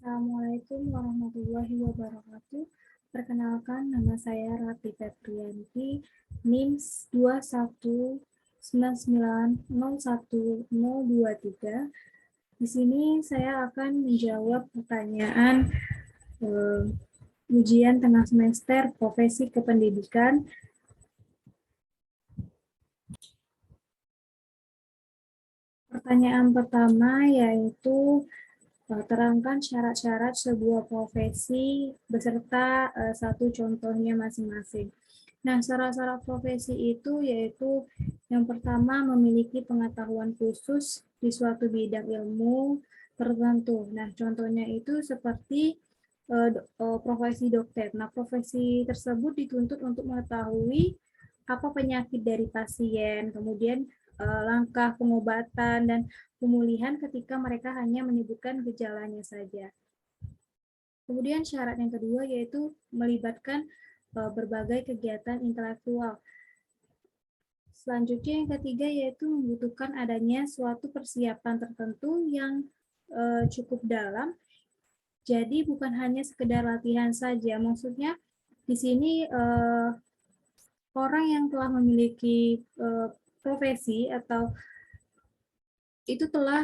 Assalamualaikum warahmatullahi wabarakatuh. Perkenalkan, nama saya Rati Febrianti, NIM 2199010023. Di sini saya akan menjawab pertanyaan ujian tengah semester profesi kependidikan. Pertanyaan pertama yaitu terangkan syarat-syarat sebuah profesi beserta satu contohnya masing-masing. Nah, syarat-syarat profesi itu yaitu yang pertama memiliki pengetahuan khusus di suatu bidang ilmu tertentu. Nah, contohnya itu seperti profesi dokter. Nah, profesi tersebut dituntut untuk mengetahui apa penyakit dari pasien, kemudian langkah pengobatan dan pemulihan ketika mereka hanya menyebutkan gejalanya saja. Kemudian syarat yang kedua yaitu melibatkan berbagai kegiatan intelektual. Selanjutnya yang ketiga yaitu membutuhkan adanya suatu persiapan tertentu yang cukup dalam. Jadi bukan hanya sekedar latihan saja. Maksudnya di sini orang yang telah memiliki profesi atau itu telah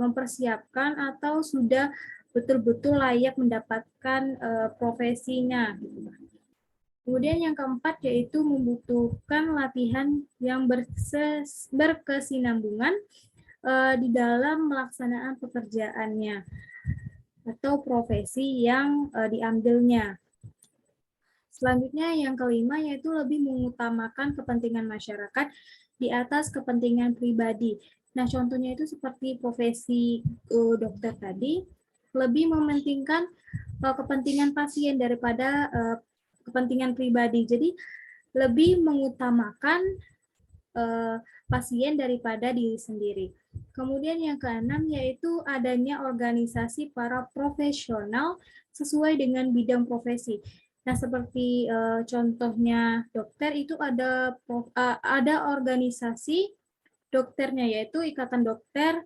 mempersiapkan atau sudah betul-betul layak mendapatkan profesinya. Kemudian yang keempat yaitu membutuhkan latihan yang berkesinambungan di dalam melaksanaan pekerjaannya atau profesi yang diambilnya. Selanjutnya yang kelima yaitu lebih mengutamakan kepentingan masyarakat di atas kepentingan pribadi. Nah, contohnya itu seperti profesi dokter tadi, lebih mementingkan kepentingan pasien daripada kepentingan pribadi. Jadi, lebih mengutamakan pasien daripada diri sendiri. Kemudian yang keenam yaitu adanya organisasi para profesional sesuai dengan bidang profesi. Nah, seperti contohnya dokter itu ada organisasi dokternya yaitu Ikatan Dokter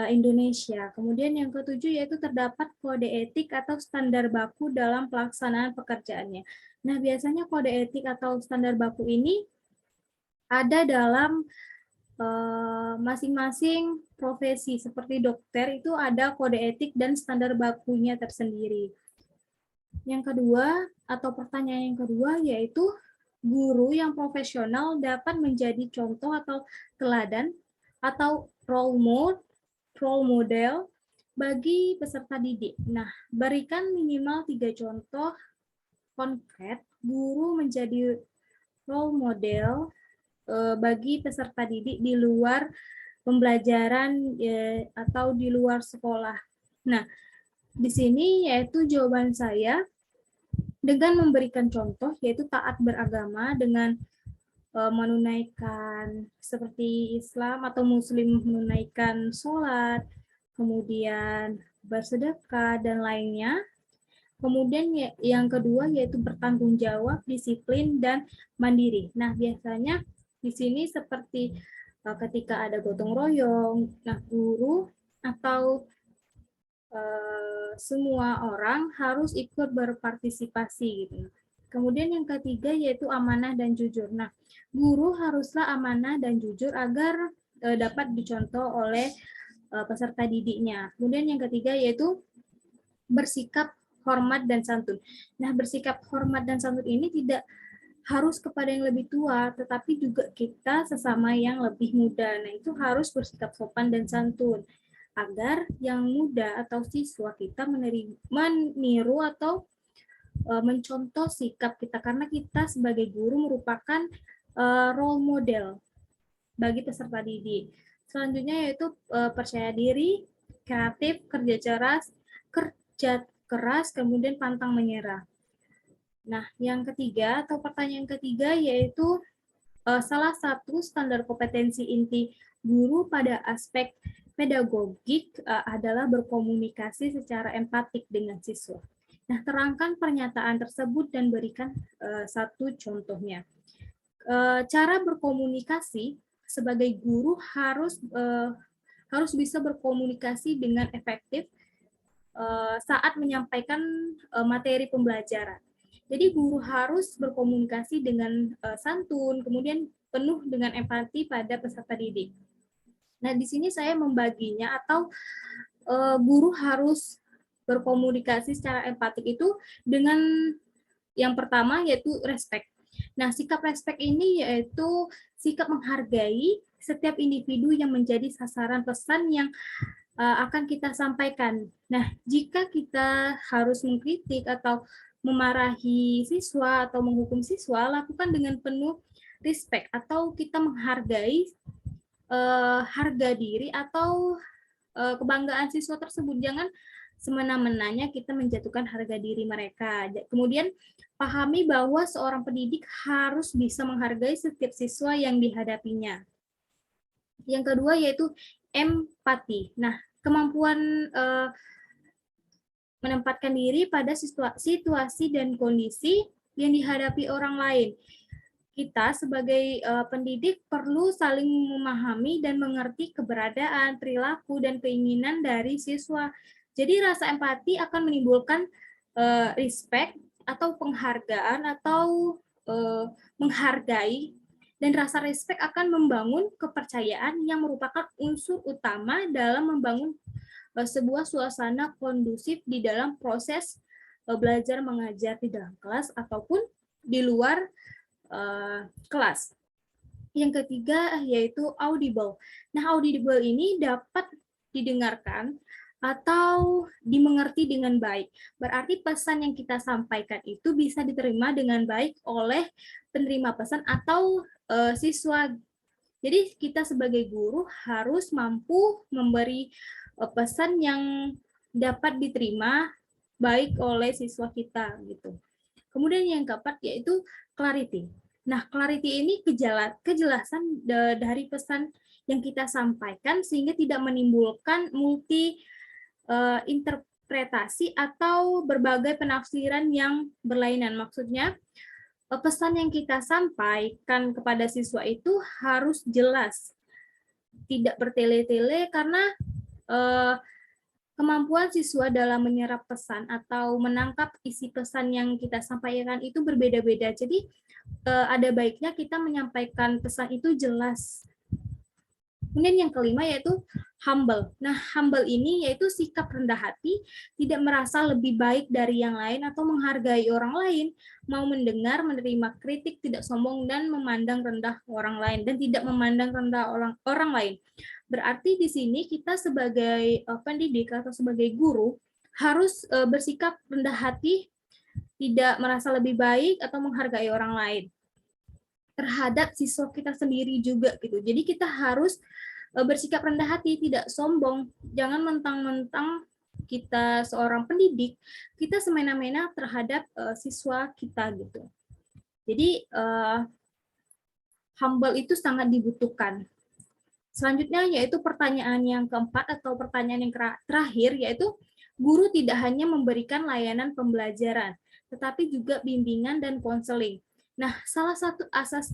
Indonesia. Kemudian yang ketujuh yaitu terdapat kode etik atau standar baku dalam pelaksanaan pekerjaannya. Nah, biasanya kode etik atau standar baku ini ada dalam masing-masing profesi. Seperti dokter itu ada kode etik dan standar bakunya tersendiri. Yang kedua, atau pertanyaan yang kedua, yaitu guru yang profesional dapat menjadi contoh atau teladan atau role model bagi peserta didik. Nah, berikan minimal 3 contoh konkret guru menjadi role model bagi peserta didik di luar pembelajaran atau di luar sekolah. Nah, di sini yaitu jawaban saya dengan memberikan contoh yaitu taat beragama dengan menunaikan seperti Islam atau Muslim menunaikan sholat, kemudian bersedekah dan lainnya. Kemudian yang kedua yaitu bertanggung jawab, disiplin dan mandiri. Nah, biasanya di sini seperti ketika ada gotong royong, nah guru atau semua orang harus ikut berpartisipasi gitu. Kemudian yang ketiga yaitu amanah dan jujur. Nah, guru haruslah amanah dan jujur agar dapat dicontoh oleh peserta didiknya. Kemudian yang ketiga yaitu bersikap hormat dan santun. Nah, bersikap hormat dan santun ini tidak harus kepada yang lebih tua, tetapi juga kita sesama yang lebih muda. Nah, itu harus bersikap sopan dan santun agar yang muda atau siswa kita meniru atau mencontoh sikap kita karena kita sebagai guru merupakan role model bagi peserta didik. Selanjutnya yaitu percaya diri, kreatif, kerja keras, kemudian pantang menyerah. Nah, yang ketiga atau pertanyaan ketiga yaitu salah satu standar kompetensi inti guru pada aspek pedagogik adalah berkomunikasi secara empatik dengan siswa. Nah, terangkan pernyataan tersebut dan berikan satu contohnya. Cara berkomunikasi sebagai guru harus bisa berkomunikasi dengan efektif saat menyampaikan materi pembelajaran. Jadi guru harus berkomunikasi dengan santun, kemudian penuh dengan empati pada peserta didik. Nah, di sini saya membaginya atau guru harus berkomunikasi secara empatik itu dengan yang pertama yaitu respect. Nah, sikap respect ini yaitu sikap menghargai setiap individu yang menjadi sasaran pesan yang akan kita sampaikan. Nah, jika kita harus mengkritik atau memarahi siswa atau menghukum siswa, lakukan dengan penuh respect atau kita menghargai harga diri atau kebanggaan siswa tersebut. Jangan semena-menanya kita menjatuhkan harga diri mereka. Kemudian pahami bahwa seorang pendidik harus bisa menghargai setiap siswa yang dihadapinya. Yang kedua yaitu empati. Nah, kemampuan menempatkan diri pada situasi dan kondisi yang dihadapi orang lain. Kita sebagai pendidik perlu saling memahami dan mengerti keberadaan, perilaku, dan keinginan dari siswa. Jadi rasa empati akan menimbulkan respect atau penghargaan atau menghargai, dan rasa respect akan membangun kepercayaan yang merupakan unsur utama dalam membangun sebuah suasana kondusif di dalam proses belajar mengajar di dalam kelas ataupun di luar kelas. Yang ketiga yaitu audible. Nah, audible ini dapat didengarkan atau dimengerti dengan baik. Berarti pesan yang kita sampaikan itu bisa diterima dengan baik oleh penerima pesan atau siswa. Jadi kita sebagai guru harus mampu memberi pesan yang dapat diterima baik oleh siswa kita gitu. Kemudian yang keempat yaitu clarity. Nah, clarity ini kejelasan dari pesan yang kita sampaikan sehingga tidak menimbulkan multi interpretasi atau berbagai penafsiran yang berlainan. Maksudnya, pesan yang kita sampaikan kepada siswa itu harus jelas, tidak bertele-tele, karena kemampuan siswa dalam menyerap pesan atau menangkap isi pesan yang kita sampaikan itu berbeda-beda. Jadi ada baiknya kita menyampaikan pesan itu jelas. Kemudian yang kelima yaitu humble. Nah, humble ini yaitu sikap rendah hati, tidak merasa lebih baik dari yang lain atau menghargai orang lain, mau mendengar, menerima kritik, tidak sombong dan memandang rendah orang lain dan tidak memandang rendah orang lain. Berarti di sini kita sebagai pendidik atau sebagai guru harus bersikap rendah hati, tidak merasa lebih baik atau menghargai orang lain terhadap siswa kita sendiri juga gitu. Jadi kita harus bersikap rendah hati, tidak sombong. Jangan mentang-mentang kita seorang pendidik, kita semena-mena terhadap siswa kita gitu. Jadi humble itu sangat dibutuhkan. Selanjutnya yaitu pertanyaan yang keempat atau pertanyaan yang terakhir yaitu guru tidak hanya memberikan layanan pembelajaran, tetapi juga bimbingan dan konseling. Nah, salah satu asas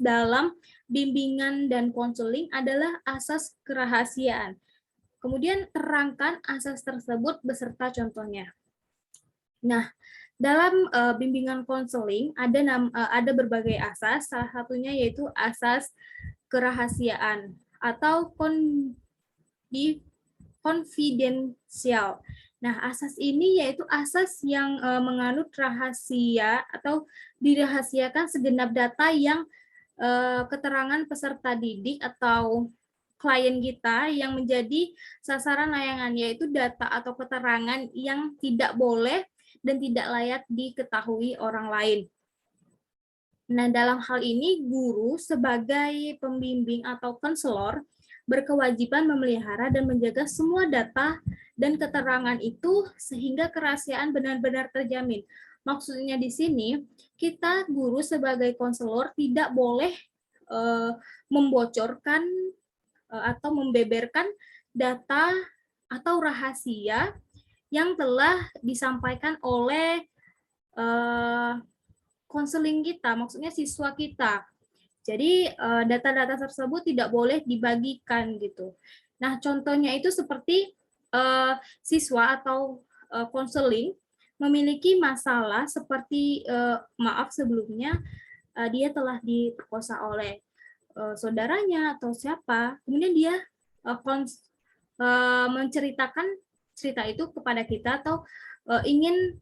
dalam bimbingan dan konseling adalah asas kerahasiaan. Kemudian terangkan asas tersebut beserta contohnya. Nah, dalam bimbingan konseling ada berbagai asas, salah satunya yaitu asas kerahasiaan atau konfidensial. Nah, asas ini yaitu asas yang menganut rahasia atau dirahasiakan segenap data yang keterangan peserta didik atau klien kita yang menjadi sasaran layanan, yaitu data atau keterangan yang tidak boleh dan tidak layak diketahui orang lain. Nah, dalam hal ini guru sebagai pembimbing atau konselor berkewajiban memelihara dan menjaga semua data dan keterangan itu sehingga kerahasiaan benar-benar terjamin. Maksudnya di sini, kita guru sebagai konselor tidak boleh membocorkan atau membeberkan data atau rahasia yang telah disampaikan oleh konseling kita, maksudnya siswa kita. Jadi data-data tersebut tidak boleh dibagikan gitu. Nah, contohnya itu seperti siswa atau konseling memiliki masalah seperti maaf sebelumnya dia telah diperkosa oleh saudaranya atau siapa, kemudian dia menceritakan cerita itu kepada kita atau ingin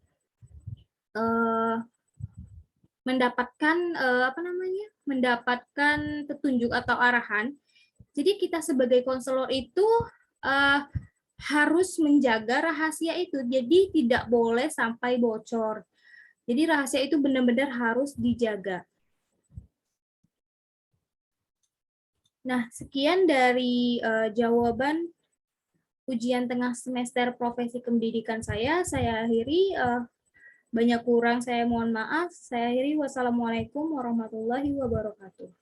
mendapatkan mendapatkan petunjuk atau arahan. Jadi kita sebagai konselor itu harus menjaga rahasia itu. Jadi tidak boleh sampai bocor. Jadi rahasia itu benar-benar harus dijaga. Nah, sekian dari jawaban ujian tengah semester profesi pendidikan saya. Saya akhiri. Banyak kurang saya mohon maaf. Saya akhiri. Wassalamualaikum warahmatullahi wabarakatuh.